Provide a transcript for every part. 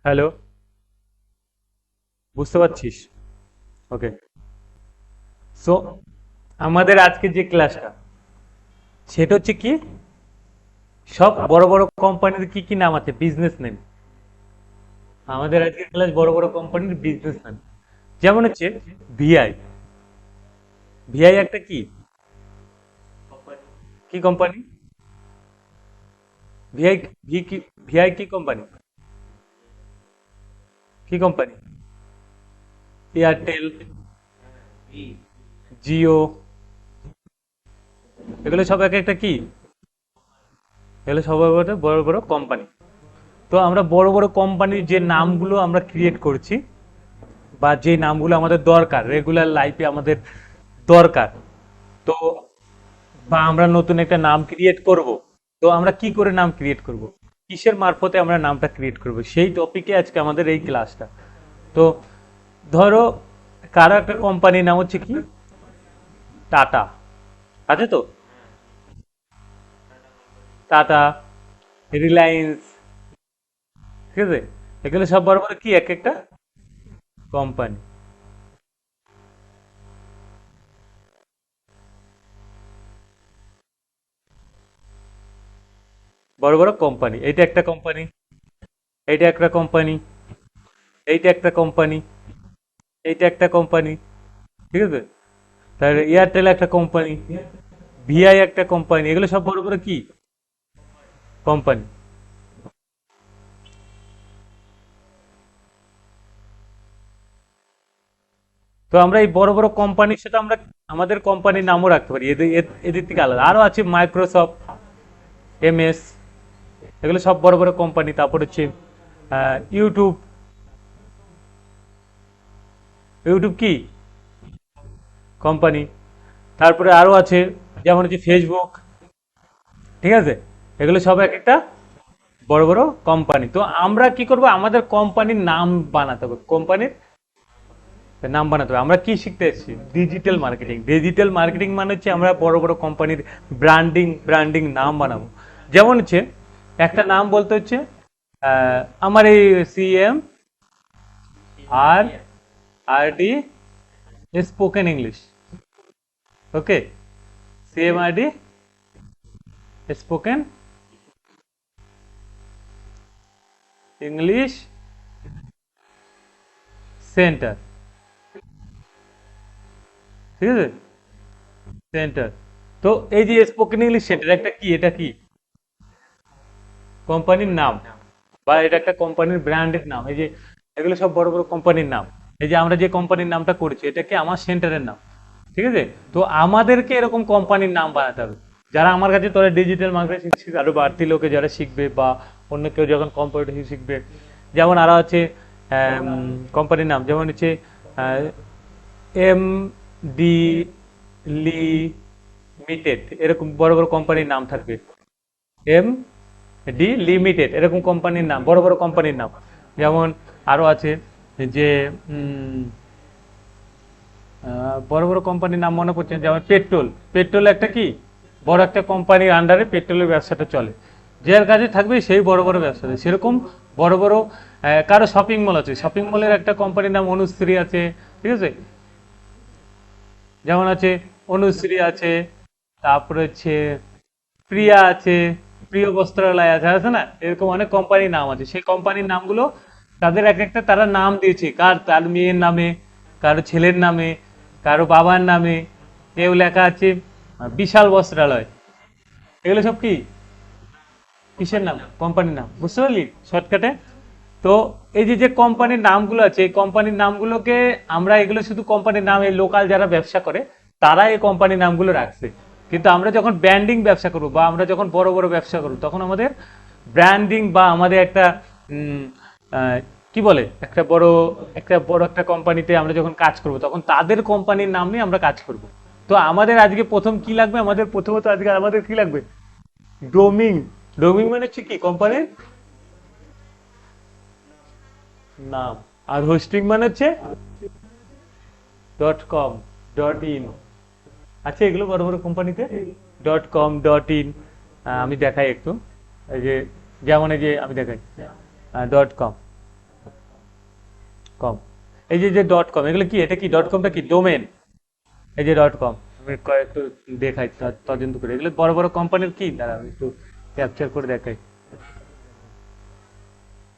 Hello, বুঝতে পারছিস? ওকে। So আমাদের আজকে যে ক্লাসটা সেটা হচ্ছে কি, সব বড় বড় কোম্পানির কি কি নাম আছে, বিজনেস নেম। আমাদের আজকের ক্লাস বড় বড় কোম্পানির বিজনেস নেম। যেমন হচ্ছে ভিআই। ভিআই একটা কি, কি কোম্পানি? ভিআই, ভি কি, ভিআই কি কোম্পানি? কি কোম্পানি? এয়ারটেল, জিও, এগুলো সব এক একটা কি, এগুলো সব বড় বড় বড় কোম্পানি। তো আমরা বড় বড় কোম্পানির যে নামগুলো আমরা ক্রিয়েট করছি, বা যে নামগুলো আমাদের দরকার রেগুলার লাইফে আমাদের দরকার, তো বা আমরা নতুন একটা নাম ক্রিয়েট করব, তো আমরা কি করে নাম ক্রিয়েট করব, কিসের মারফতে আমরা নামটা ক্রিয়েট করব, সেই টপিকে আজকে আমাদের এই ক্লাসটা। তো ধরো, কারো একটা কোম্পানির নাম হচ্ছে কি, টাটা, আছে তো? টাটা, রিলায়েন্স, ঠিক আছে? এগুলো সব বড় বড় কি এক একটা কোম্পানি, বড় বড় কোম্পানি। এইটা একটা কোম্পানি, এইটা একটা কোম্পানি, এইটা একটা কোম্পানি, এইটা একটা কোম্পানি, ঠিক আছে? তাহলে এয়ারটেল একটা কোম্পানি, ভিআই একটা কোম্পানি, এগুলো সব বড় বড় কি কোম্পানি। তো আমরা এই বড় বড় কোম্পানির সাথে আমরা আমাদের কোম্পানির নামও রাখতে পারি, এদের এদের থেকে আলাদা আরো আছে মাইক্রোসফট, এমএস, এগুলো সব বড় বড় কোম্পানি। তারপর হচ্ছে ইউটিউব, ইউটিউব কি কোম্পানি। তারপরে আরো আছে, যেমন হচ্ছে ফেসবুক, ঠিক আছে? এগুলো সব এক একটা বড় বড় কোম্পানি। তো আমরা কি করব, আমাদের কোম্পানির নাম বানাতে হবে, কোম্পানির নাম বানাতে হবে। আমরা কি শিখতে এসেছি, ডিজিটাল মার্কেটিং। ডিজিটাল মার্কেটিং মানে হচ্ছে আমরা বড় বড় কোম্পানির ব্র্যান্ডিং ব্র্যান্ডিং নাম বানাবো। যেমন হচ্ছে একটা নাম বলতে হচ্ছে আমার এই সিএম আর আর ডি স্পোকেন ইংলিশ, ওকে? সিএম আর ডি স্পোকেন ইংলিশ সেন্টার, ঠিক আছে? সেন্টার। তো এই যে স্পোকেন ইংলিশ সেন্টার একটা কি, এটা কি কোম্পানির নাম, বা এটা একটা কোম্পানির ব্র্যান্ডের নাম। এই যে এগুলো সব বড় বড় কোম্পানির নাম। এই যে আমরা যে কোম্পানির নামটা করেছি, এটা কি আমার সেন্টারের নাম, ঠিক আছে? তো আমাদেরকে এরকম কোম্পানির নাম বানাতে হবে। যারা আমার কাছে তোরা ডিজিটাল মার্কেটিং শিখবে, আরো বাড়তি লোকে যারা শিখবে, বা অন্য কেউ যখন কম্পিউটার শিখবে, যেমন আরো আছে কোম্পানির নাম, যেমন হচ্ছে এম ডি লিমিটেড, এরকম বড় বড় কোম্পানির নাম থাকবে। এম ডি লিমিটেড, এরকম কোম্পানির নাম, বড় বড় কোম্পানির নাম। যেমন আরো আছে যে বড় বড় কোম্পানির নাম মনে পড়ছে না, যেমন পেট্রোল। পেট্রোল একটা কি, বড় একটা কোম্পানির আন্ডারে পেট্রোলের ব্যবসাটা চলে, যার কাজে থাকবে সেই বড় বড় ব্যবসা। সেরকম বড় বড় কারো শপিং মল আছে, শপিং মলের একটা কোম্পানির নাম অনুশ্রী আছে, ঠিক আছে? যেমন আছে অনুশ্রী আছে, তারপরে হচ্ছে প্রিয়া আছে, প্রিয় বস্ত্রালয় আছে, আছে না? এরকম অনেক কোম্পানির নাম আছে। সেই কোম্পানির নামগুলো তাদের এক একটা তারা নাম দিয়েছে, কার তার মেয়ের নামে, কারো ছেলের নামে, কারো বাবার নামে। কেউ লেখা আছে বিশাল বস্ত্রালয়। এগুলো সব কি, কিসের নাম, কোম্পানির নাম, বুঝতে পারলি শর্টকাটে? তো এই যে যে কোম্পানির নামগুলো আছে, এই কোম্পানির নামগুলোকে আমরা, এগুলো শুধু কোম্পানির নাম, এই লোকাল যারা ব্যবসা করে তারা এই কোম্পানির নামগুলো রাখছে। কিন্তু আমরা যখন ব্র্যান্ডিং ব্যবসা করবো, বা আমরা যখন বড় বড় ব্যবসা করবো, তখন আমাদের ব্র্যান্ডিং বা আমাদের একটা উম, কি বলে, একটা বড় একটা কোম্পানিতে আমরা যখন কাজ করব, তখন তাদের কোম্পানির নাম নিয়ে আমরা কাজ করব। তো আমাদের আজকে প্রথম কি লাগবে, আমাদের প্রথমত আজকে আমাদের কি লাগবে, ডোমিং। ডোমিং মানে হচ্ছে কি, কোম্পানির নাম। আর হোস্টিং মানে হচ্ছে .com, .in, আচ্ছা এগুলো বড় বড় কোম্পানিতে .com, .in। আমি দেখাই একটু, এই যে যেমন এই যে আমি দেখাই .com, কম। এই যে ডট কম, এগুলো কি, এটা কি ডট কমটা কি ডোমেন, এই যে ডট কম আমি একটু দেখাই তদন্ত করে, এগুলো বড় বড় কোম্পানির কি, দাঁড়া আমি একটু ক্যাপচার করে দেখাই।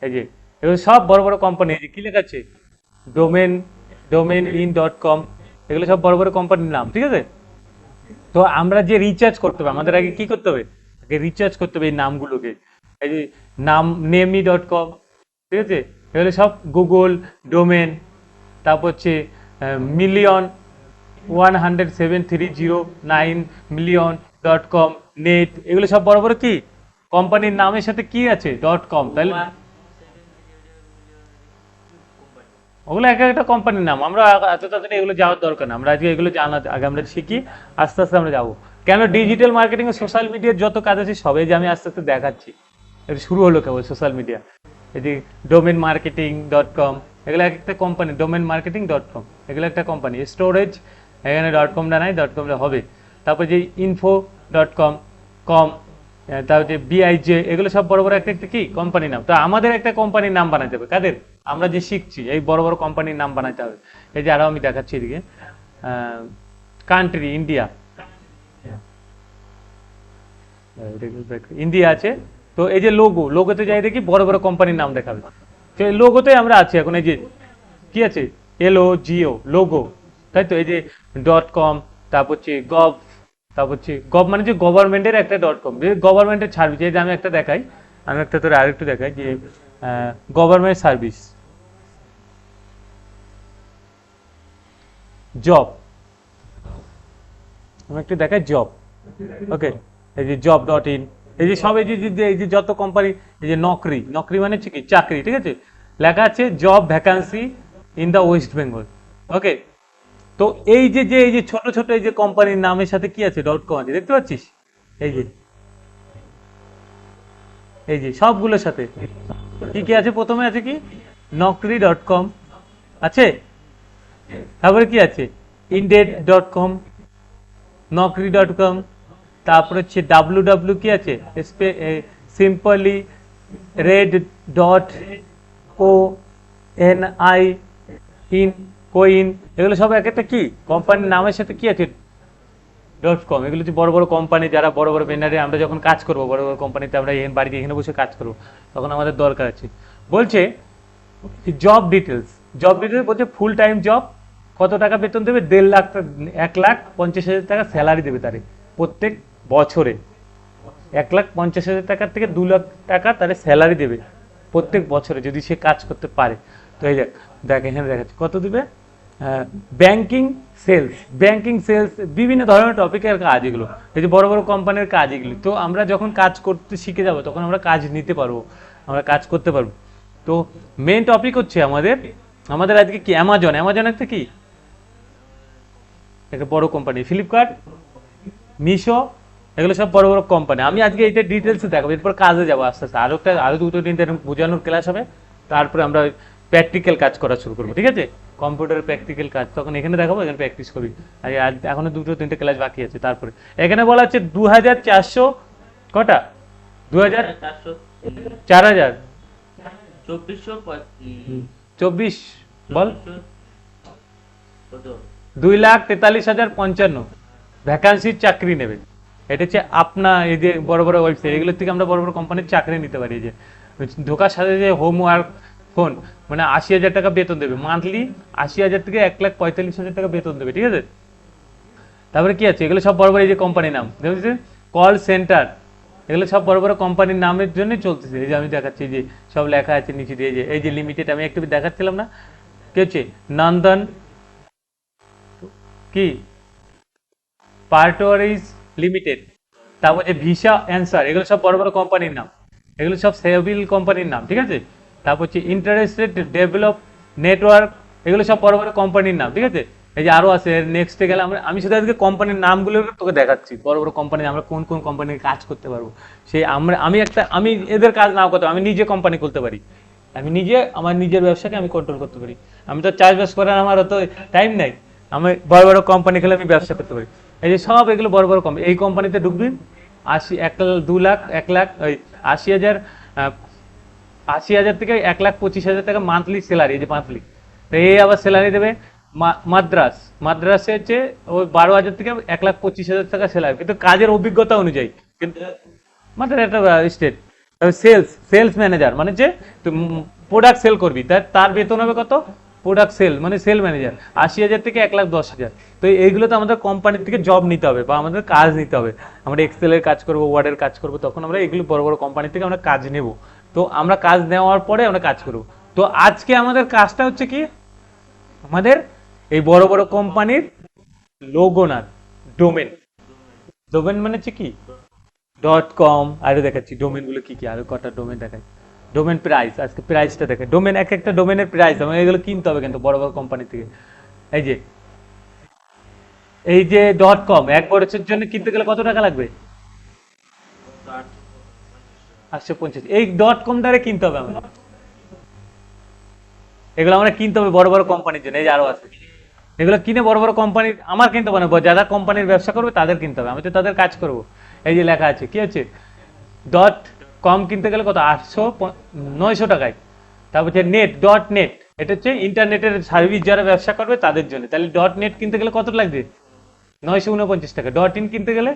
এই যে এগুলো সব বড় বড় কোম্পানি, এই যে কি লেখা আছে domain, domain in dot com, এগুলো সব বড় বড় কোম্পানির নাম, ঠিক আছে। তো আমরা যে রিচার্জ করতে হবে, আমাদের আগে কি করতে হবে, আগে রিচার্জ করতে হবে এই নামগুলোকে। এই যে নাম নেমি ডট কম, ঠিক আছে, এগুলো সব গুগল ডোমেন, তারপর হচ্ছে মিলিয়ন 107,309 মিলিয়ন.com নেট, এগুলো সব বড় বড় কি কোম্পানির নামের সাথে কি আছে ডট কম, তাহলে ওগুলো এক একটা কোম্পানির নাম। আমরা এত তাড়াতাড়ি এগুলো যাওয়ার দরকার না, আমরা আজকে এগুলো জানা আগে আমরা শিখি, আস্তে আস্তে আমরা যাবো। কেন ডিজিটাল মার্কেটিং ও সোশ্যাল মিডিয়ার যত কাজ আছে সবাই যে আমি আস্তে আস্তে দেখাচ্ছি, এটা শুরু হলো কেবল সোশ্যাল মিডিয়া। এই যে ডোমেন মার্কেটিং ডট কম, এগুলো এক একটা company, domain marketing dot com এগুলো একটা কোম্পানি। স্টোরেজ এখানে ডট কমটা নাই, ডট কমটা হবে। তারপর যে ইনফো ডট কম কম, তারপর যে বিআইজে, এগুলো সব বড় বড় একটা একটা কি কোম্পানির নাম। তো আমাদের একটা কোম্পানির নাম বানাতে হবে, কাদের, আমরা যে শিখছি এই বড় বড় কোম্পানির নাম বানাতে হবে। এই যে আরো আমি দেখাচ্ছি এদিকে, কান্ট্রি ইন্ডিয়া, ইন্ডিয়া আছে। তো এই যে লোগো, লোগোতে যাই দেখি বড় বড় কোম্পানির নাম দেখাবে, তো এই লোগোতে আমরা আছি এখন। এই যে কি আছে LOGO লোগো, তাই তো। এই যে ডট কম, তারপর হচ্ছে গভ, তারপর হচ্ছে গভ মানে যে গভর্নমেন্টের একটা ডট কম, যে গভর্নমেন্টের সার্ভিস। এই যে আমি একটা দেখাই, আমি একটা তোর আরেকটু দেখাই যে গভর্নমেন্ট সার্ভিস, জব, আমি একটু দেখাই জব, ওকে। এই যে জব ডট ইন, এই যে সব এই যে এই যে যত কোম্পানি, এই যে নকরি, নকরি মানে হচ্ছে কি চাকরি, ঠিক আছে, লেখা আছে job vacancy in the West Bengal, okay. তো এই যে যে এই যে ছোট ছোট এই যে কোম্পানির নামের সাথে কি আছে ডট কম আছে, দেখতে পাচ্ছিস, এই যে এই যে সবগুলোর সাথে কি কি আছে, প্রথমে আছে কি নকরি ডট কম আছে, তারপরে কি আছে ইনডেড ডট কম, নকরি ডট কম, তারপরে হচ্ছে ডাব্লু কি আছে simply red dot ONI in coin, এগুলো সব এক একটা কি কোম্পানির নামের সাথে কি আছে ডট কম। এগুলো হচ্ছে বড় বড় কোম্পানি, যারা বড় বড় ব্যানারে আমরা যখন কাজ করবো, বড় বড় কোম্পানিতে আমরা বাড়িতে এখানে বসে কাজ করবো, তখন আমাদের দরকার আছে। বলছে জব ডিটেলস, জব ডিটেলস বলছে ফুল টাইম জব, কত টাকা বেতন দেবে, 1.5 লাখ, 1,50,000 টাকা স্যালারি দেবে তারে প্রত্যেক বছরে, 1,50,000 টাকার থেকে 2 লাখ টাকা তারে স্যালারি দেবে প্রত্যেক বছরে যদি সে কাজ করতে পারে। তো এই দেখ দেখ এখানে দেখাচ্ছে কত দিবে, ব্যাংকিং সেলস, ব্যাংকিং সেলস বিভিন্ন ধরনের টপিকের কাজ এগুলো, এই যে বড় বড় কোম্পানির কাজ এগুলো। তো আমরা যখন কাজ করতে শিখে যাব তখন আমরা কাজ নিতে পারবো, আমরা কাজ করতে পারবো। তো মেন টপিক হচ্ছে আমাদের, আমাদের আজকে কি অ্যামাজন, অ্যামাজন একটা কি একটা বড় কোম্পানি, ফ্লিপকার্ট, মিশো, এগুলো সব বড় বড় কোম্পানি। আমি আজকে এটা ডিটেলস দেখাবো, এরপর কাজে যাবো আস্তে আস্তে, আরো 2-3 দিন বোঝানোর ক্লাস হবে, তারপরে আমরা প্র্যাকটিক্যাল কাজ করা শুরু করবো, ঠিক আছে, কম্পিউটারের প্র্যাকটিক্যাল কাজ তখন এখানে দেখাবো, এখানে প্র্যাকটিস করবি। আর এখনো 2-3টে ক্লাস বাকি আছে। তারপরে এখানে বলা হচ্ছে 2,400 কটা, 2,000, 4,000, 24 বল, 2,43,055 ভ্যাকান্সির চাকরি নেবে। এটা হচ্ছে আপনার এই যে বড় বড় ওয়েবসাইট, এগুলোর থেকে আমরা বড় বড় কোম্পানির চাকরি নিতে পারি। যে ঢোকার সাথে যে হোমওয়ার্ক ফোন, মানে 80,000 টাকা বেতন দেবে মান্থলি, 80,000 থেকে 1,45,000 টাকা বেতন দেবে, ঠিক আছে। তারপরে কি আছে, এগুলো সব বড় বড় এই যে কোম্পানির নাম দেখেছে, কল সেন্টার, এগুলো সব বড় বড় কোম্পানির নামের জন্য চলতেছে। এই যে আমি দেখাচ্ছি যে সব লেখা আছে নিচে দিয়ে, এই যে লিমিটেড আমি একটু দেখাচ্ছিলাম না, কি হচ্ছে নন্দন কি পার্টোয়ারিজ লিমিটেড, তারপর যে ভিসা অ্যান্সার, এগুলো সব বড় বড় কোম্পানির নাম, এগুলো সব সিভিল কোম্পানির নাম, ঠিক আছে। তারপর হচ্ছে ইন্টারেস্টেড ডেভেলপ নেটওয়ার্ক, এগুলো সব বড় বড় কোম্পানির নাম, ঠিক আছে। এই যে আরো আছে, নেক্সটে গেলে আমি শুধু আজকে কোম্পানির নামগুলো তোকে দেখাচ্ছি, বড় বড় কোম্পানি আমরা কোন কোন কোম্পানির কাজ করতে পারবো। সেই আমি এদের কাজ নাও করতে, আমি নিজে কোম্পানি খুলতে পারি, আমি নিজে আমার নিজের ব্যবসাকে আমি কন্ট্রোল করতে পারি। আমি তো চাষবাস করার আমার অত টাইম নাই, আমি বড় বড় কোম্পানি খেলে আমি ব্যবসা করতে পারি। এই যে সব এগুলো বড় বড় কোম্পানি, এই কোম্পানিতে ঢুকবি 2 লাখ 1 লাখ, ওই 80,000, 80,000 থেকে 1,25,000 টাকা মান্থলি স্যালারি, এই যে মান্থলি তো এই আবার স্যালারি দেবে মাদ্রাস, মাদ্রাসে হচ্ছে ওই 12,000 থেকে 1,25,000 টাকা স্যালারি, কিন্তু কাজের অভিজ্ঞতা অনুযায়ী। কিন্তু মাত্র একটা স্টেট। সেলস, সেলস ম্যানেজার মানে যে প্রোডাক্ট সেল করবি, তার বেতন হবে কত? প্রোডাক্ট সেল মানে সেল ম্যানেজার, 80,000 থেকে 1,10,000। তো এইগুলো তো আমাদের কোম্পানির থেকে জব নিতে হবে বা আমাদের কাজ নিতে হবে। আমরা এক্সেলের কাজ করবো, ওয়ার্ডের কাজ করবো, তখন আমরা এগুলো বড় বড় কোম্পানি থেকে আমরা কাজ নেব। তো আমরা কাজ নেওয়ার পরে আমরা কাজ করবো। তো আজকে আমাদের কাজটা হচ্ছে কি, আমাদের এই বড় বড় কোম্পানির লোগো না, ডোমেন। ডোমেন মানে হচ্ছে কি, .com। আরো দেখাচ্ছি ডোমেন গুলো কি কি, আরো কটা ডোমেন দেখাই। ডোমেন প্রাইস, আজকে প্রাইসটা দেখে, ডোমেন এক একটা ডোমেনের প্রাইস আমাকে এগুলো কিনতে হবে কিন্তু বড় বড় কোম্পানি থেকে। এই যে .com এক বছরের জন্য কিনতে গেলে কত টাকা লাগবে? 850। এই .com দ্বারা কিনতে হবে আমাদের, এগুলো আমরা কিনতে হবে বড় বড় কোম্পানির জন্য। এই যে আরো আছে, এগুলো কিনে বড় বড় কোম্পানির, আমার কিনতে হবে না, যারা কোম্পানির ব্যবসা করবে তাদের কিনতে হবে, আমি তো তাদের কাজ করব। এই যে লেখা আছে কি আছে, .com কিনতে গেলে কত, 900 টাকায়। তারপর হচ্ছে নেট, এটা হচ্ছে ইন্টারনেটের সার্ভিস যারা ব্যবসা করবে তাদের জন্য। তাহলে .net কিনতে গেলে কত লাগবে? 949 টাকা। .in কিনতে গেলে,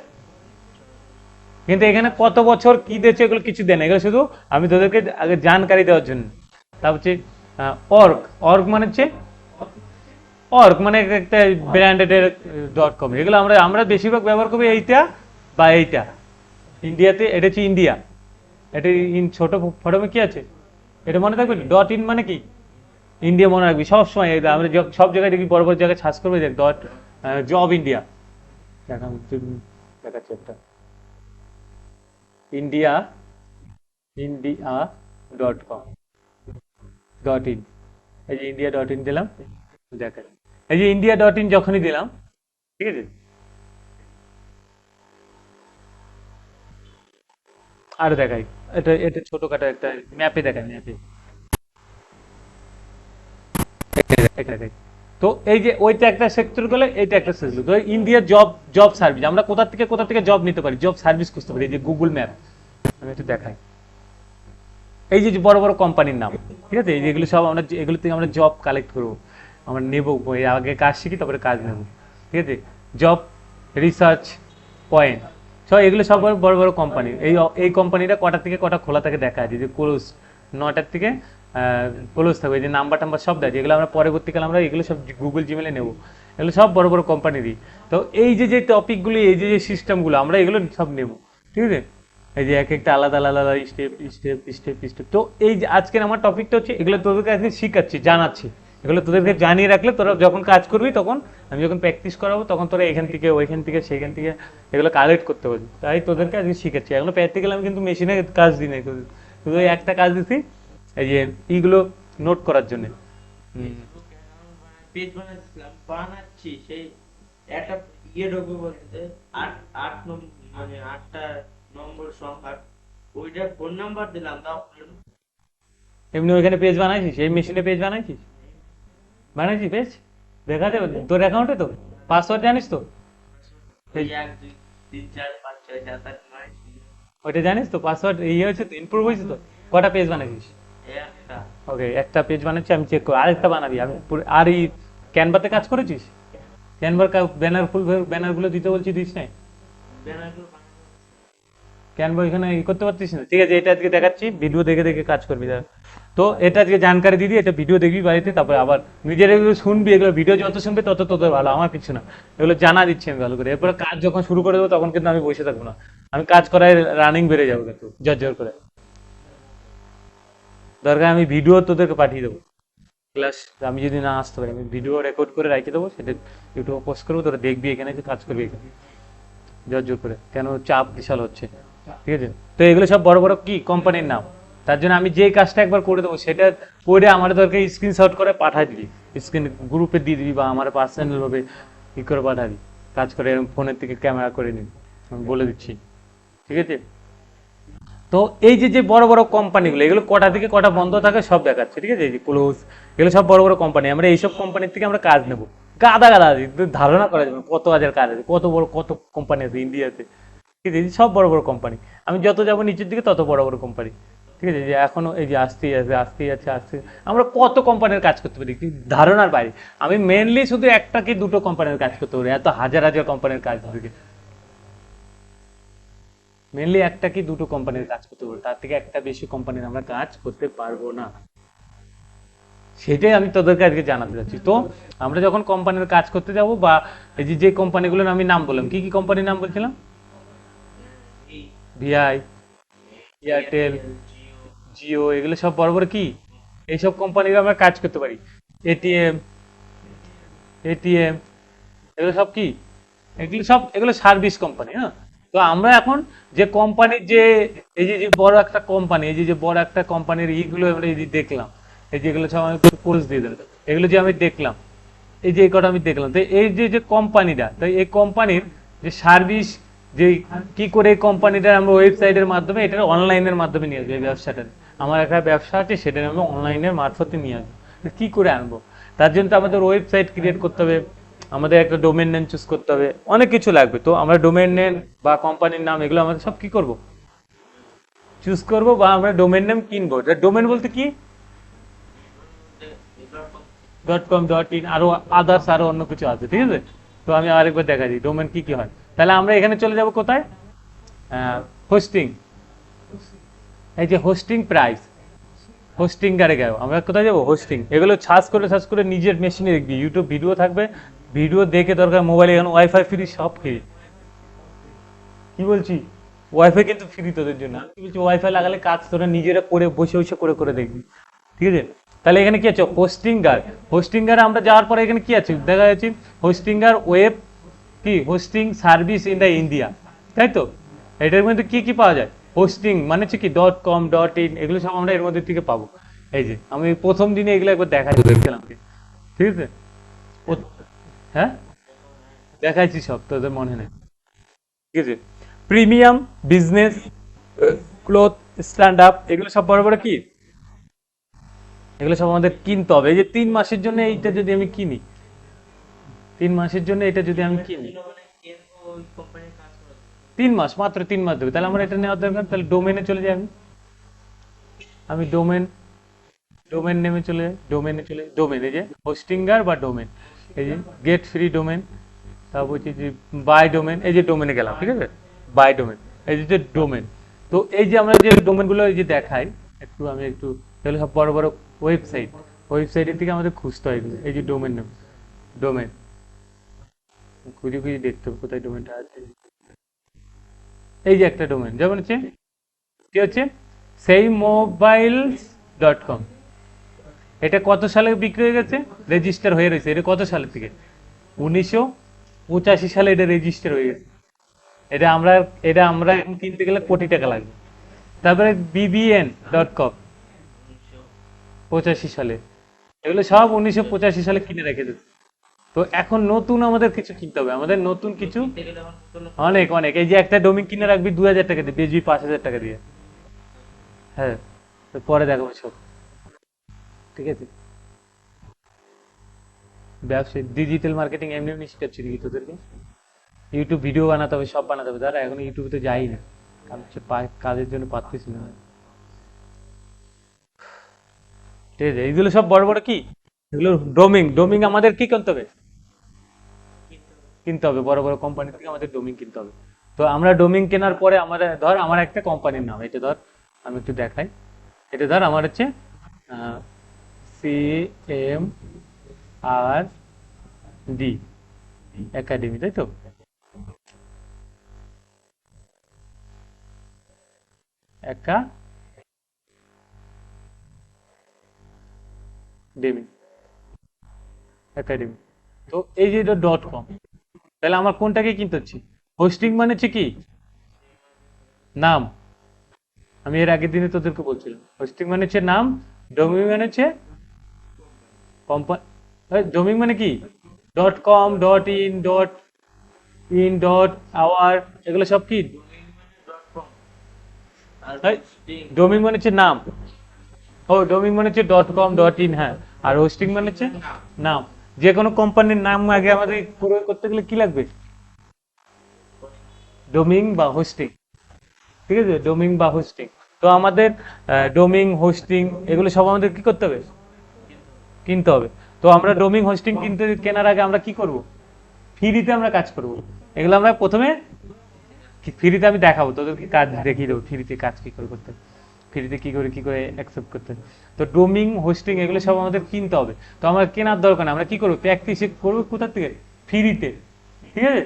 কিন্তু এখানে কত বছর কি দিয়েছে এগুলো কিছু দেয় না, এগুলো শুধু আমি তোদেরকে আগে জানকারি দেওয়ার জন্য। তারপর হচ্ছে অর্গ, অর্গ মানে হচ্ছে, অর্গ মানে একটা ব্র্যান্ডেড .com। এগুলো আমরা আমরা বেশিরভাগ ব্যবহার করবো এইটা বা এইটা। ইন্ডিয়াতে এটা হচ্ছে ইন্ডিয়া, এটা ছোট ফর্মে কি আছে এটা মনে থাকবে। .in মানে কি, ইন্ডিয়া মনে রাখবি সবসময়। আমরা সব জায়গায় দেখি বড় বড় জায়গায় সার্চ করবে, দেখ জব ইন্ডিয়া, দেখাচ্ছে একটা ইন্ডিয়া, ইন্ডিয়া.com, .in। এই যে ইন্ডিয়া.in দিলাম, দেখেন এই যে ইন্ডিয়া.in যখনই দিলাম, ঠিক আছে, আর দেখাই, এটা এটা ছোটখাটো একটা ম্যাপে দেখাই, ম্যাপে দেখাই। তো এই যে ওইটা একটা সেক্টর গেলে, এইটা একটা সেক্টর। তো ইন্ডিয়া জব, জব সার্ভিস, আমরা কোথা থেকে জব নিতে পারি, জব সার্ভিস খুঁজতে পারি। এই যে গুগল ম্যাপ, আমি একটু দেখাই। এই যে বড় বড় কোম্পানির নাম, ঠিক আছে, এই যেগুলো সব আমরা, এগুলো থেকে আমরা জব কালেক্ট করবো, আমরা নেবো, আগে কাজ শিখি তারপরে কাজ নেব, ঠিক আছে। জব রিসার্চ পয়েন্ট, সব এগুলো সব বড় বড় কোম্পানি। এই কোম্পানিটা কটা থেকে কটা খোলা থাকে দেখা আছে, যে ক্লোজ 9টার থেকে ক্লোজ থাকবে, এই যে নাম্বার টাম্বার সব দেয়, যেগুলো আমরা পরবর্তীকালে আমরা এগুলো সব গুগল জিমেলে নেবো। এগুলো সব বড় বড় কোম্পানিরই। তো এই যে টপিকগুলি, এই যে সিস্টেমগুলো, আমরা এগুলো সব নেবো, ঠিক আছে। এই যে এক একটা আলাদা আলাদা আলাদা স্টেপ স্টেপ স্টেপ স্টেপ। তো এই যে আজকের আমার টপিকটা হচ্ছে, এগুলো তোদেরকে আজকে শিখাচ্ছি, জানাচ্ছি। এগুলো তোদেরকে জানিয়ে রাখলে তোরা যখন কাজ করবি, তখন আমি যখন প্র্যাকটিস করাবো, তখন তোরা এখান থেকে ওইখান থেকে সেইখান থেকে এগুলো কালেক্ট করতে পারবি। তাই তোদেরকে আজকে শিখাচ্ছি। এগুলো প্র্যাকটিক্যাল আমি কিন্তু মেশিনে কাজ দিই নাই তোদের, শুধু একটা কাজ দিচ্ছি, এই যে এইগুলো নোট করার জন্য। পেজ বানাচ্ছিলাম, বানাচ্ছি সেই একটা ইয়ে ঢোকবে বলতে, আট আট নম্বর মানে 8টা নম্বর সংখ্যা, ওইটা ফোন নাম্বার দিলাম, তাও এমনি ওইখানে পেজ বানাইছিস, এই মেশিনে পেজ বানাইছিস, বানাইছিস পেজ? দেখা যাবে তোর অ্যাকাউন্টে তো, পাসওয়ার্ড জানিস তো? ওই 1 2 3 4 5 6 7 8 9 ওইটা জানিস তো, পাসওয়ার্ড ইয়ে হয়েছে তো, ইমপ্রুভ হয়েছে তো? কটা পেজ বানাইছিস? একটা। ওকে, একটা পেজ বানাচ্ছি, আমি চেক করব, আরেকটা বানাবি। আমি আর এই ক্যানভাতে কাজ করেছিস? ক্যানভার ব্যানার, ফুল ব্যানার গুলো দিতে বলছি, দিস নাই? ব্যানারগুলো বানাবো। ক্যানভা এখানে ই করতে পারছিস না? ঠিক আছে, এটা আজকে দেখাচ্ছি, ভিডিও দেখে দেখে কাজ করবি। তো এটা আজকে জানকারি দিদি, এটা ভিডিও দেখবি বাড়িতে, তারপরে আবার নিজের এগুলো শুনবি। এগুলো ভিডিও যত শুনবে তত তোদের ভালো, আমার কিছু না, এগুলো জানা দিচ্ছি আমি ভালো করে। এরপরে কাজ যখন শুরু করে দেবো, তখন কিন্তু আমি বসে থাকবো না, আমি কাজ করায় রানিং বেড়ে যাবো কিন্তু জোর করে। দরকার আমি ভিডিও তোদেরকে পাঠিয়ে দেবো ক্লাস, আমি যদি না আসতে পারি আমি ভিডিও রেকর্ড করে রেখে দেবো, সেটা ইউটিউবে পোস্ট করবো, তোরা দেখবি এখানে যে কাজ করবি এখানে জোর করে, কেন চাপ বিশাল হচ্ছে, ঠিক আছে। তো এগুলো সব বড় বড় কি কোম্পানির নাম, তার জন্য আমি যে কাজটা একবার করে দেবো, সেটা করে আমার দরকার স্ক্রিনশট করে পাঠাই দিবি, স্ক্রিন গ্রুপে দিয়ে দিবি, বা আমার পার্সোনাল ভাবে ই করে পাঠাবি, কাজ করে ফোনের থেকে ক্যামেরা করে নিবি, আমি বলে দিচ্ছি, ঠিক আছে। তো এই যে বড় বড় কোম্পানিগুলো, এগুলো কটা থেকে কটা বন্ধ থাকে সব দেখাচ্ছে, ঠিক আছে। এই যে ক্লোজ, এগুলো সব বড় বড় কোম্পানি, আমরা এইসব কোম্পানির থেকে আমরা কাজ নেবো। গাদা গাদা আছে, ধারণা করা যাবে না কত হাজার কাজ আছে, কত বড় কত কোম্পানি আছে ইন্ডিয়াতে, ঠিক আছে। সব বড় বড় কোম্পানি, আমি যত যাবো নিচের দিকে তত বড় বড় কোম্পানি, ঠিক আছে, যে এখনো এই যে আসতেই আছে আসতেই আছে আসতে, আমরা কত কোম্পানির কাজ করতে পারি কি ধারণার বাইরে। আমি মেনলি শুধু একটা কি দুটো কোম্পানির কাজ করতে পারি, এত হাজার হাজার কোম্পানির কাজ থেকে মেনলি একটা কি দুটো কোম্পানির কাজ করতে পারবো, তার থেকে একটা বেশি কোম্পানির আমরা কাজ করতে পারবো না। সেটাই আমি তোদেরকে আজকে জানাতে চাচ্ছি। তো আমরা যখন কোম্পানির কাজ করতে যাব, বা এই যে যে কোম্পানিগুলোর আমি নাম বললাম, কি কি কোম্পানির নাম বলছিলাম? এই ভিআই, এয়ারটেল, জিও, জিও, এগুলো সব বড় বড় কি এইসব কোম্পানির আমরা কাজ করতে পারি। এটিএম, এটিএম, এগুলো সব কি, এগুলো সার্ভিস কোম্পানি। হ্যাঁ, তো আমরা এখন যে কোম্পানির যে এই যে যে বড় একটা কোম্পানি, এই যে যে বড় একটা কোম্পানির এইগুলো আমরা এই যে দেখলাম, এই যেগুলো সব আমি কোর্স দিয়ে দিলাম, এগুলো যে আমি দেখলাম, এই যে এই কটা আমি দেখলাম, তো এই যে যে কোম্পানিটা, তো এই কোম্পানির যে সার্ভিস, যে কি করে এই কোম্পানিটা আমরা ওয়েবসাইটের মাধ্যমে, এটা অনলাইনের মাধ্যমে নিয়ে আসবো এই ব্যবসাটা। আমার একটা ব্যবসা আছে, সেটা আমরা অনলাইনের মারফতে নিয়ে আসবো। তো কি করে আনবো? তার জন্য তো আমাদের ওয়েবসাইট ক্রিয়েট করতে হবে, আমাদের একটা ডোমেন নেম চুজ করতে হবে, অনেক কিছু লাগবে। তো আমরা ডোমেন নেম বা কোম্পানির নাম এগুলো আমাদের সব কি করব, চুজ করব, বা আমরা ডোমেন নেম কিনবো। ডোমেন বলতে কি, .com .in আরো আদার্স আরো অন্য কিছু আছে, ঠিক আছে। তো আমি আরেকবার দেখা দিই ডোমেন কি কি হয়। তাহলে আমরা এখানে চলে যাব কোথায়, হোস্টিং, এই যে হোস্টিং প্রাইস, হোস্টিং গারে গেল, আমরা কোথায় যাবো, হোস্টিং। এগুলো সার্চ করে নিজের মেশিনে দেখবি, ইউটিউব ভিডিও থাকবে, ভিডিও দেখে দরকার মোবাইলে, এখন ওয়াইফাই ফ্রি, সব ফ্রি। কি বলছি, ওয়াইফাই কিন্তু ফ্রি তোদের জন্য। আমি কি বলছি, ওয়াইফাই লাগালে কাজ তোরা নিজেরা করে বসে বসে করে করে দেখবি, ঠিক আছে। তাহলে এখানে কি আছে, হোস্টিঙ্গার। হোস্টিঙ্গারে আমরা যাওয়ার পরে এখানে কি আছে দেখা যাচ্ছে, হোস্টিঙ্গার ওয়েব, কি hosting service in the India, তাই তো। এটার মধ্যে কি কি পাওয়া যায়, হোস্টিং মানে হচ্ছে কি .com .in, এগুলো সব আমরা এর মধ্যে থেকে পাবো। এই যে আমি প্রথম দিনে এগুলো একবার দেখছিলাম, ঠিক আছে। হ্যাঁ, দেখাইছি সব, তোদের মনে নেই, ঠিক আছে। Premium, business, cloth, stand up, এগুলো সব বড় বড় কি, এগুলো সব আমাদের কিনতে হবে। এই যে 3 মাসের জন্য এইটা যদি আমি কিনি, 3 মাসের জন্য এটা যদি আমি কিনি, মানে ওই কোম্পানির কাজ করা 3 মাস, মাত্র 3 মাস দেবে, তাহলে আমার এটা নেওয়ার দরকার। তাহলে ডোমেনে চলে যাই, আমি ডোমেন, ডোমেন নেমে চলে যাই, ডোমেন, এই যে হোস্টিঙ্গার বা ডোমেন, এই যে গেট ফ্রি ডোমেন, তারপর হচ্ছে যে বাই ডোমেন, এই যে ডোমেনে গেলাম, ঠিক আছে, বাই ডোমেন, এই যে ডোমেন। তো এই যে আমরা যে ডোমেনগুলো এই যে দেখাই, আমি একটু, এগুলো সব বড় বড় ওয়েবসাইট, ওয়েবসাইটের থেকে আমাদের খুঁজতে হয় এগুলো। এই যে ডোমেন নেম, ডোমেন খুঁজে খুঁজে দেখতে হবে কোথায় ডোমেনটা আছে। এই যে একটা ডোমেন, যেমন হচ্ছে কি হচ্ছে, সেই মোবাইলস.com, এটা কত সালে বিক্রি হয়ে গেছে, রেজিস্টার হয়ে রয়েছে, এটা কত সালের থেকে, 1985 সালে এটা রেজিস্টার হয়ে গেছে। এটা আমরা এখন কিনতে গেলে কোটি টাকা লাগবে। তারপরে BBN.com, 85 সালে, এগুলো সব 1985 সালে কিনে রেখে দিচ্ছে। তো এখন নতুন আমাদের কিছু কিনতে হবে, আমাদের নতুন কিছু, কিনতে গেলে আমার নতুন নতুন অনেক অনেক। এই যে একটা ডোমিন কিনে রাখবি 2000 টাকা দিয়ে, বেচবি 5000 টাকা দিয়ে। হ্যাঁ, তো পরে দেখাবো সব, ঠিক আছে। ব্যবসা ডিজিটাল মার্কেটিং এমনি এমনি শিখাচ্ছি নাকি তোদেরকে, ইউটিউব ভিডিও বানাতে হবে, সব বানাতে হবে। দাঁড়া, এখন ইউটিউবে তো যাই না, কারণ হচ্ছে কাজের জন্য পারতেছি না, ঠিক আছে। এইগুলো সব বড় বড় কি, এগুলো ডোমিং, ডোমিং আমাদের কি করতে হবে, কিনতে হবে। কিনতে হবে, বড় বড় কোম্পানি থেকে আমাদের ডোমিং কিনতে হবে। তো আমরা ডোমিং কেনার পরে আমাদের ধর, আমার একটা কোম্পানির নাম, এটা ধর, আমি একটু দেখাই, এটা ধর আমার হচ্ছে CMRD একাডেমি, তাই তো, একাডেমি, একাডেমি। তো এই যে .com, তাহলে আমার কোনটাকে কিনতে হচ্ছে, হোস্টিং মানে হচ্ছে কি নাম, আমি এর আগের দিনে তোদেরকে বলছিলাম, হোস্টিং মানে হচ্ছে নাম, ডোমিং মানে হচ্ছে কোম্পানি, ডোমিং মানে কি .com .in .our, এগুলো সব কি, domain.com আর এই hosting ডোমিং মানে হচ্ছে নাম, ও ডোমিং মানে হচ্ছে .com .in, হ্যাঁ, আর হোস্টিং মানে হচ্ছে নাম। যে কোনো কোম্পানির নাম আগে আমাদের প্রয়োগ করতে গেলে কি লাগবে, ডোমিং বা হোস্টিং, ঠিক আছে, ডোমিং বা হোস্টিং। তো আমাদের ডোমিং হোস্টিং এগুলো সব আমাদের কি করতে হবে, কিনতে হবে। তো আমরা ডোমিং হোস্টিং কিনতে কেনার আগে আমরা কি করব, ফ্রিতে আমরা কাজ করব। এগুলো আমরা প্রথমে ফ্রিতে আমি দেখাবো তোদেরকে, কাজ দেখিয়ে দেবো ফ্রিতে কাজ কি করে করতে, ফ্রিতে কি করে অ্যাকসেপ্ট করতে হয়। তো ডোমিং হোস্টিং এগুলো সব আমাদের কিনতে হবে। তো আমরা কেনার দরকার না, আমরা কি করবো, প্র্যাকটিস করবো কোথা থেকে, ফ্রিতে। ঠিক আছে,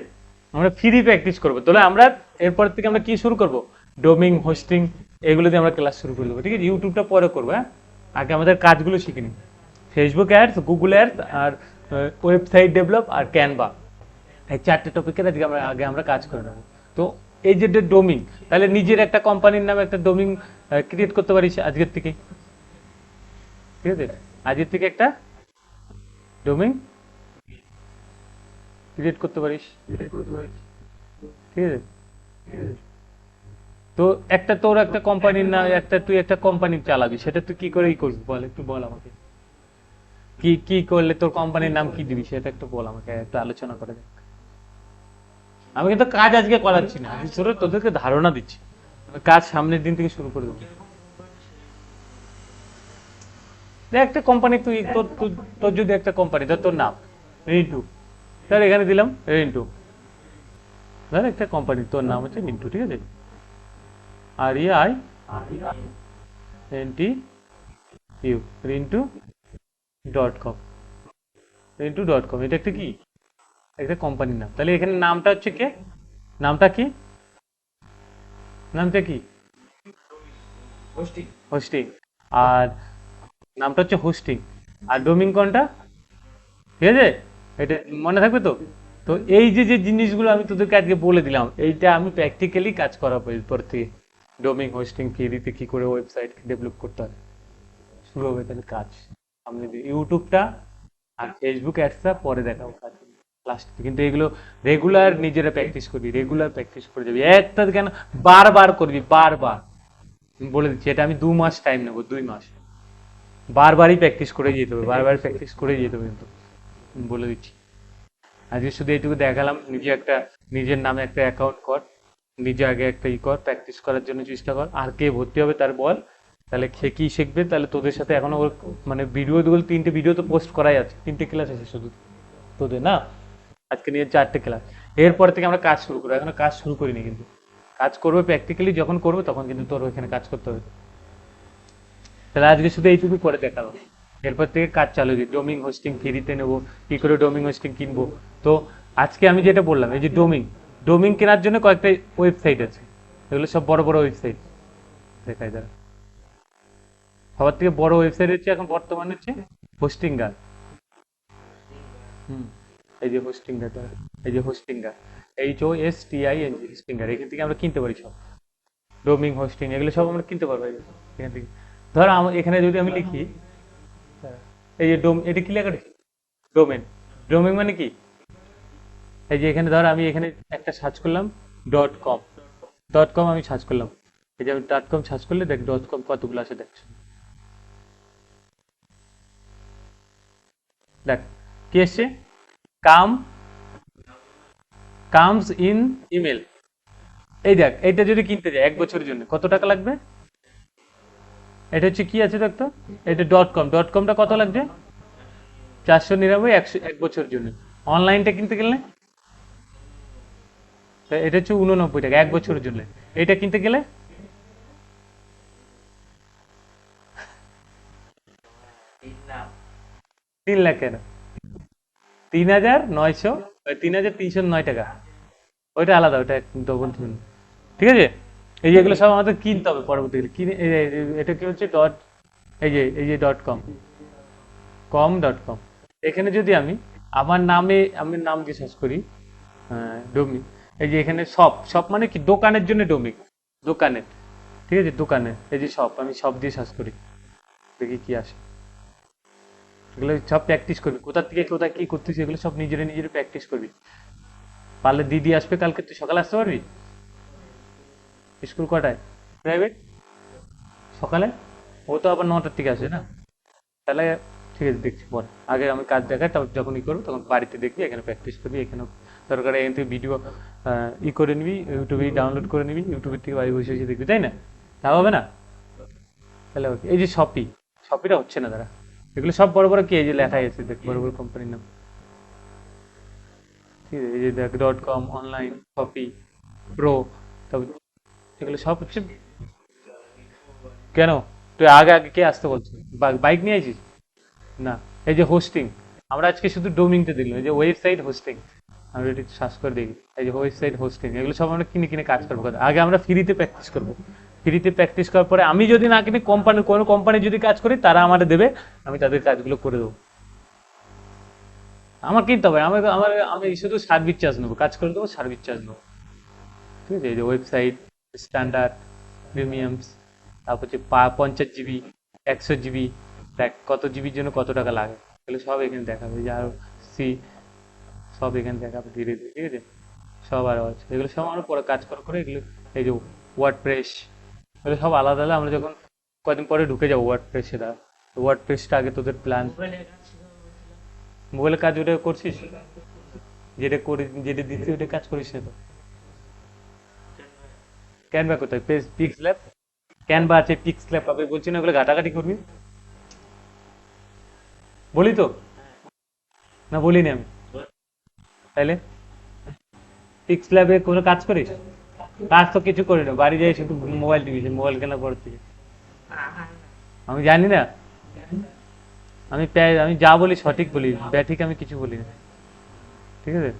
আমরা ফ্রি প্র্যাকটিস করবো। তাহলে আমরা এরপর থেকে আমরা কি শুরু করব, ডোমিং হোস্টিং এগুলো দিয়ে আমরা ক্লাস শুরু করে দেবো। ঠিক আছে, ইউটিউবটা পরে করবো। হ্যাঁ, আগে আমাদের কাজগুলো শিখে নিই, ফেসবুক অ্যাডস, গুগল অ্যাডস, আর ওয়েবসাইট ডেভেলপ আর ক্যানভা, এই 4টে টপিকের আগে আমরা কাজ করে নেবো। তো এই যে ডোমিং, তাহলে নিজের একটা কোম্পানির নামে একটা ডোমিং ক্রিয়েট করতে পারিস আজকের থেকে। ঠিক আছে, আজকের থেকে একটা ডোমিং ক্রিয়েট করতে পারিস। ঠিক আছে, তো একটা তোর একটা কোম্পানির নাম, তুই একটা কোম্পানি চালাবি, সেটা তুই কি করে করবি বল, একটু বল আমাকে। কি কি করলে তোর কোম্পানির নাম কি দিবি সেটা একটু বল আমাকে, একটু আলোচনা করে দেখ। আমি কিন্তু কাজ আজকে করাচ্ছি না, আমি তোদেরকে ধারণা দিচ্ছি, কাজ সামনের দিন থেকে শুরু করে দেবো। একটা কোম্পানি, তুই তোর যদি একটা কোম্পানি, ধর তোর নাম রিন্টু, ধর এখানে দিলাম রিন্টু, ধর একটা কোম্পানি তোর নাম হচ্ছে রিন্টু। ঠিক আছে, REINTU, রিন্টু.com, রিন্টু.com, এটা একটা কি, একটা কোম্পানির নাম। তাহলে এখানে নামটা হচ্ছে কে, নামটা কি, নামটা কি, হোস্টিং, আর নামটা হচ্ছে হোস্টিং, আর ডোমিং কোনটা। ঠিক আছে, এটা মনে থাকবে তো। তো এই যে যে জিনিসগুলো আমি তোদেরকে আজকে বলে দিলাম, এইটা আমি প্র্যাকটিক্যালি কাজ করাবো এরপর থেকে। ডোমিং হোস্টিং ফ্রিতে কি করে ওয়েবসাইট ডেভেলপ করতে হয়, শুরু হবে তাহলে কাজ। আমি ইউটিউবটা আর ফেসবুক অ্যাডসটা পরে দেখাবো কাজ লাস্ট, কিন্তু এগুলো রেগুলার নিজেরা প্র্যাকটিস করবি, রেগুলার প্র্যাকটিস করে যাবি, একটা কেন বারবার করবি, বারবার। আমি বলে দিচ্ছি, এটা আমি 2 মাস টাইম নেবো, 2 মাস বারবারই প্র্যাকটিস করে যেতে হবে, বারবার প্র্যাকটিস করে যেতে হবে কিন্তু, আমি বলে দিচ্ছি। আজকে শুধু এইটুকু দেখালাম, নিজের নামে একটা অ্যাকাউন্ট কর, নিজে আগে একটা কর, প্র্যাকটিস করার জন্য চেষ্টা কর। আর কে ভর্তি হবে তার বল, তাহলে সে কি শিখবে। তাহলে তোদের সাথে এখনো মানে ভিডিও 3টে ভিডিও তো পোস্ট করাই আছে, 3টে ক্লাস আছে শুধু তোদের, না আজকে নিয়ে 4টে ক্লাস। এরপর থেকে আমরা কাজ শুরু করবো, এখনো কাজ শুরু করিনি কিন্তু, কাজ করবে প্র্যাকটিক্যালি যখন করবে তখন কিন্তু তোর ওইখানে কাজ করতে হবে। তাহলে আজকে শুধু এইটুকু করে দেখাবো, এরপর থেকে কাজ চালু দিই। ডোমিং হোস্টিং ফ্রিতে নেবো, কি করে ডোমিং হোস্টিং কিনবো। তো আজকে আমি যেটা বললাম, এই যে ডোমিং, ডোমিং কেনার জন্য কয়েকটা ওয়েবসাইট আছে, এগুলো সব বড় বড় ওয়েবসাইট দেখায় যারা, সবার থেকে বড় ওয়েবসাইট হচ্ছে এখন বর্তমানে হচ্ছে হোস্টিঙ্গার। হুম, এই যে হোস্টিঙ্গার, এই যে হোস্টিঙ্গার, HOSTING, হোস্টিঙ্গার, এখান থেকে আমরা কিনতে পারি সব ডোমিং হোস্টিং, এগুলো সব আমরা কিনতে পারবো এখান থেকে। ধর এখানে যদি আমি লিখি, এই যে এটা কি লেখা রয়েছে, ডোমেন, ডোমেন মানে কি, এই যে এখানে ধর আমি এখানে একটা সার্চ করলাম .com, .com আমি সার্চ করলাম, এই যে আমি .com সার্চ করলে দেখ .com কতগুলো আছে, দেখ দেখ কি এসছে, কাম কামস ইন ইমেল। এই দেখ, এইটা যদি কিনতে যাই 1 বছরের জন্য কত টাকা লাগবে, এটা হচ্ছে কি আছে দেখতো, এটা .comটা কত লাগবে, 499, 1 বছরের জন্য। অনলাইনটা কিনতে গেলে এটা হচ্ছে 89 টাকা 1 বছরের জন্য। এটা কিনতে গেলে 3 লাখ, 3,309 টাকা, ওইটা আলাদা, ওইটা ডবল। ঠিক আছে, এই যে এগুলো সব আমাদের কিনতে হবে পরবর্তীকালে কিনে। এটা কি হচ্ছে এই যে com. এখানে যদি আমি আমার নাম দিয়ে সার্চ করি, ডোমিন, এই যে এখানে শপ মানে কি, দোকানের জন্য ডোমিন, দোকানের। ঠিক আছে, দোকানের, এই যে শপ, আমি শপ দিয়ে সার্চ করি, দেখি কি আসে। এগুলো সব প্র্যাকটিস করবি, কোথা থেকে কোথায় কি করতেছি এগুলো সব নিজের প্র্যাকটিস করবি। পারলে দিদি আসবে কালকে, তুই সকালে আসতে পারবি, স্কুল কটায়, প্রাইভেট সকালে, ও তো আবার 9টার থেকে আসে না, তাহলে ঠিক আছে দেখছি পর, আগে আমি কাজ দেখাই, তারপর যখন করবো তখন বাড়িতে দেখবি, এখানে প্র্যাকটিস করবি, এখানে দরকার এখান থেকে ভিডিও করে নিবি, ইউটিউবে ডাউনলোড করে নিবি, ইউটিউবের থেকে বাড়ি বসে বসে দেখবি, তাই না, তা হবে না। তাহলে okay। এই যে শপিটা হচ্ছে না দাঁড়া, এগুলো সব বড় বড় কি এই যে লেখাই আছে দেখ, বড় বড় কোম্পানির নাম, ঠিক আছে, এই যে দেখ .com, অনলাইন, শপি, প্রো, তারপর এগুলো সব হচ্ছে। কেন, তুই আগে আগে কে আসতে বলছিস? বাইক নিয়ে আইছিস? না। এই যে হোস্টিং, আমরা আজকে শুধু ডোমিনটা দেখলাম, এই যে ওয়েবসাইট হোস্টিং, আমরা এটি সার্চ করে দেখি, এই যে ওয়েবসাইট হোস্টিং, এগুলো সব আমরা কিনে কিনে কাজ করবো। আগে আমরা ফ্রিতে প্র্যাকটিস করবো, ফ্রিতে প্র্যাকটিস করার পরে আমি যদি না কিনি, কোনো কোম্পানি যদি কাজ করি তারা আমাদের দেবে, আমি তাদের কাজগুলো করে দেবো। আমার কিনতে হবে, আমি শুধু সার্ভিস চার্জ নেবো, কাজ করে দেবো, সার্ভিস চার্জ নেবো, ঠিক আছে। এই যে ওয়েবসাইট স্ট্যান্ডার্ড, প্রিমিয়ামস, তারপর হচ্ছে 50 জিবি, 100 জিবি, দেখ কত জিবির জন্য কত টাকা লাগে, এগুলো সব এখানে দেখাবে। যে আর সি, সব এখানে দেখাবে ধীরে ধীরে, ঠিক আছে। সব আরো আছে, এগুলো সব আমরা পরে কাজ করে করে এগুলো, এই যে ওয়ার্ড প্রেস, এগুলো সব আলাদা আলাদা। আমরা যখন কদিন পরে ঢুকে যাবো ওয়ার্ড প্রেসে, ওয়ার্ড প্রেসটা আগে তোদের প্ল্যান। মোবাইলে কাজ শেখাবো বলছিলাম। মোবাইলে কাজ ওটা করছিস, যেটা করি, যেটা দিচ্ছি ওটা কাজ করিস না তো। ক্যানভা কোথায়, পিক্স ল্যাব, ক্যানভা আছে, পিক্স ল্যাব পাবে, বলছি না ওগুলো ঘাটাঘাটি করবি, বলি তো, না বলি না আমি? তাইলে পিক্স ল্যাবে কোনো কাজ করিস? কাজ তো কিছু করি না, বাড়ি যাই শুধু মোবাইল টিভি, মোবাইল কেনার পর থেকে। আমি জানি না, আমি যা বলি সঠিক বলি, ব্যাঠিক আমি কিছু বলি না, ঠিক আছে।